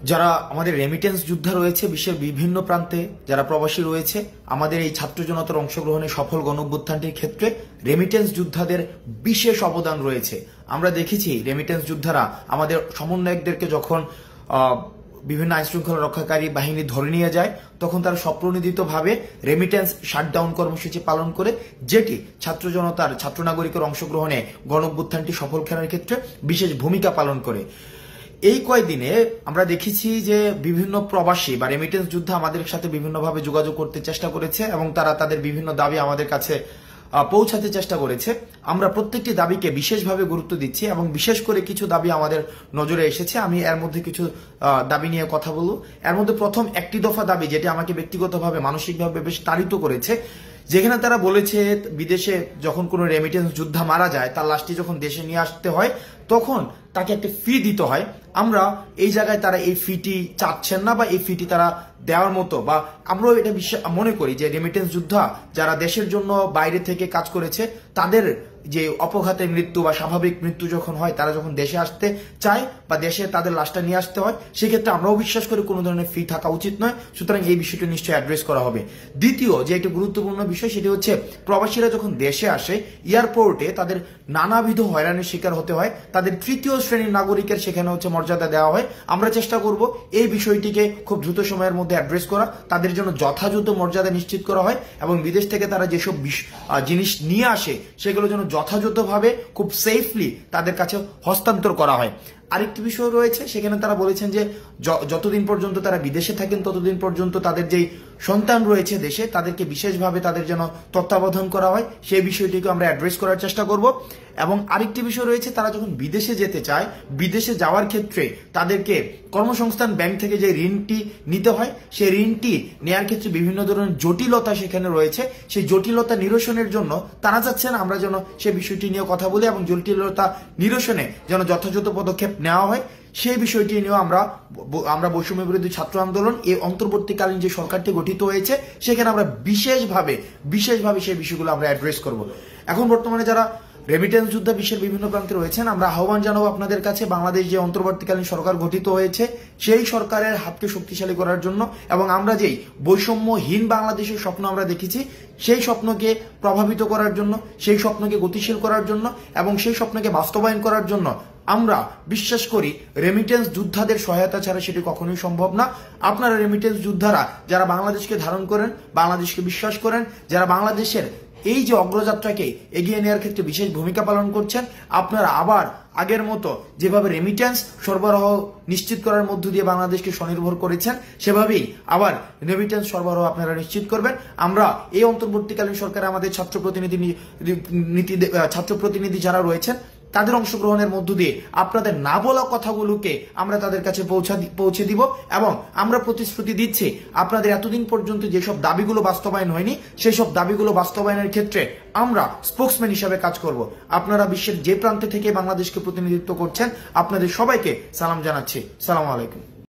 যারা আমাদের রেমিটেন্স যোদ্ধা রয়েছে বিশ্বের বিভিন্ন প্রান্তে, যারা প্রবাসী রয়েছে, আমাদের এই ছাত্র জনতার অংশগ্রহণে সফল গণঅভ্যুত্থানটির ক্ষেত্রে রেমিটেন্স যোদ্ধাদের বিশেষ অবদান রয়েছে। আমরা দেখেছি রেমিটেন্স যোদ্ধারা আমাদের সমন্বয়কদেরকে যখন বিভিন্ন আইনশৃঙ্খলা রক্ষাকারী বাহিনী ধরে নিয়ে যায়, তখন তারা স্বপ্রণোদিতভাবে রেমিটেন্স শাটডাউন কর্মসূচি পালন করে, যেটি ছাত্র জনতার, ছাত্র নাগরিকের অংশগ্রহণে গণঅভ্যুত্থানটি সফল করার ক্ষেত্রে বিশেষ ভূমিকা পালন করে। এই কয়েকদিনে আমরা দেখেছি যে বিভিন্ন প্রবাসী বা রেমিটেন্স যোদ্ধা আমাদের সাথে বিভিন্নভাবে যোগাযোগ করতে চেষ্টা করেছে এবং তারা তাদের বিভিন্ন দাবি আমাদের কাছে পৌঁছাতে চেষ্টা করেছে। আমরা প্রত্যেকটি দাবিকে বিশেষভাবে গুরুত্ব দিচ্ছি এবং বিশেষ করে কিছু দাবি আমাদের নজরে এসেছে। আমি এর মধ্যে কিছু দাবি নিয়ে কথা বলবো। এর মধ্যে প্রথম একটি দফা দাবি, যেটি আমাকে ব্যক্তিগতভাবে মানসিকভাবে বেশ তাড়িত করেছে, যেখানে তারা বলেছে বিদেশে যখন কোনো রেমিটেন্স যোদ্ধা মারা যায়, তার লাশটি যখন দেশে নিয়ে আসতে হয় তখন তাকে একটা ফি দিতে হয়। আমরা এই জায়গায় তারা এই ফিটি চাচ্ছেন না বা এই ফিটি তারা দেওয়ার মতো, বা আমরাও এটা মনে করি যে রেমিটেন্স যোদ্ধা যারা দেশের জন্য বাইরে থেকে কাজ করেছে, তাদের যে অপঘাতে মৃত্যু বা স্বাভাবিক মৃত্যু যখন হয়, তারা যখন দেশে আসতে চায় বা দেশে তাদের লাশটা নিয়ে আসতে হয়, সেক্ষেত্রে আমরাও বিশ্বাস করি কোনো ধরনের ফি থাকা উচিত নয়। সুতরাং এই বিষয়টি নিশ্চয়ই অ্যাড্রেস করা হবে। দ্বিতীয় যে একটি গুরুত্বপূর্ণ বিষয়, সেটি হচ্ছে প্রবাসীরা যখন দেশে আসে, এয়ারপোর্টে তাদের নানাবিধ হয়রানির শিকার হতে হয়, তাদের তৃতীয় শ্রেণীর নাগরিকের সেখানে মর্যাদা দেওয়া হয়। আমরা চেষ্টা করব এই বিষয়টিকে খুব দ্রুত সময়ের মধ্যে অ্যাড্রেস করা, তাদের জন্য যথাযথ মর্যাদা নিশ্চিত করা হয় এবং বিদেশ থেকে তারা যেসব জিনিস নিয়ে আসে সেগুলো যেন যথাযথভাবে খুব সেফলি তাদের কাছে হস্তান্তর করা হয়। আরেকটি বিষয় রয়েছে, সেখানে তারা বলেছেন যে যতদিন পর্যন্ত তারা বিদেশে থাকেন ততদিন পর্যন্ত তাদের যেই সন্তান রয়েছে দেশে, তাদেরকে বিশেষভাবে তাদের যেন তত্ত্বাবধান করা হয়, সেই বিষয়টিকে আমরা অ্যাড্রেস করার চেষ্টা করব। এবং আরেকটি বিষয় রয়েছে, তারা যখন বিদেশে যেতে চায়, বিদেশে যাওয়ার ক্ষেত্রে তাদেরকে কর্মসংস্থান ব্যাংক থেকে যে ঋণটি নিতে হয়, সেই ঋণটি নেওয়ার ক্ষেত্রে বিভিন্ন ধরনের জটিলতা সেখানে রয়েছে। সেই জটিলতা নিরসনের জন্য তারা চাচ্ছেন আমরা যেন সেই বিষয়টি নিয়ে কথা বলি এবং জটিলতা নিরসনে যেন যথাযথ পদক্ষেপ নেওয়া হয়। সেই বিষয়টি নিয়েও আমরা বৈষম্য বিরোধী ছাত্র আন্দোলন, এই অন্তর্বর্তীকালীন যে সরকারটি গঠিত হয়েছে, সেখানে আমরা বিশেষভাবে সেই বিষয়গুলো আমরা অ্যাড্রেস করব। এখন বর্তমানে যারা রেমিটেন্স যোদ্ধা বিশ্বের বিভিন্ন প্রান্তে রয়েছেন, আমরা আহ্বান জানাবো আপনাদের কাছে, বাংলাদেশ যে অন্তর্বর্তীকালীন সরকার গঠিত হয়েছে, সেই সরকারের হাতকে শক্তিশালী করার জন্য এবং আমরা যেই বৈষম্যহীন বাংলাদেশের স্বপ্ন আমরা দেখেছি, সেই স্বপ্নকে প্রভাবিত করার জন্য, সেই স্বপ্নকে গতিশীল করার জন্য এবং সেই স্বপ্নকে বাস্তবায়ন করার জন্য আমরা বিশ্বাস করি রেমিটেন্স যোদ্ধাদের সহায়তা ছাড়া সেটি কখনোই সম্ভব না। আপনারা রেমিটেন্স যোদ্ধারা যারা বাংলাদেশকে ধারণ করেন, বাংলাদেশকে বিশ্বাস করেন, যারা বাংলাদেশের এই যে অগ্রযাত্রাকে এগিয়ে নেওয়ার ক্ষেত্রে বিশেষ ভূমিকা পালন করছেন, আপনারা আবার আগের মতো যেভাবে রেমিটেন্স সরবরাহ নিশ্চিত করার মধ্য দিয়ে বাংলাদেশকে স্বনির্ভর করেছেন, সেভাবেই আবার রেমিটেন্স সরবরাহ আপনারা নিশ্চিত করবেন। আমরা এই অন্তর্বর্তীকালীন সরকারে আমাদের ছাত্র প্রতিনিধি যারা রয়েছেন, তাদের অংশগ্রহণের মধ্য দিয়ে আপনাদের না বলা কথাগুলোকে আমরা তাদের কাছে পৌঁছে দিব এবং আমরা প্রতিশ্রুতি দিচ্ছি আপনাদের এতদিন পর্যন্ত যেসব দাবিগুলো বাস্তবায়ন হয়নি, সেই সব দাবিগুলো বাস্তবায়নের ক্ষেত্রে আমরা স্পোকসম্যান হিসাবে কাজ করব। আপনারা বিশ্বের যে প্রান্তে থেকে বাংলাদেশকে প্রতিনিধিত্ব করছেন, আপনাদের সবাইকে সালাম জানাচ্ছি। সালাম আলাইকুম।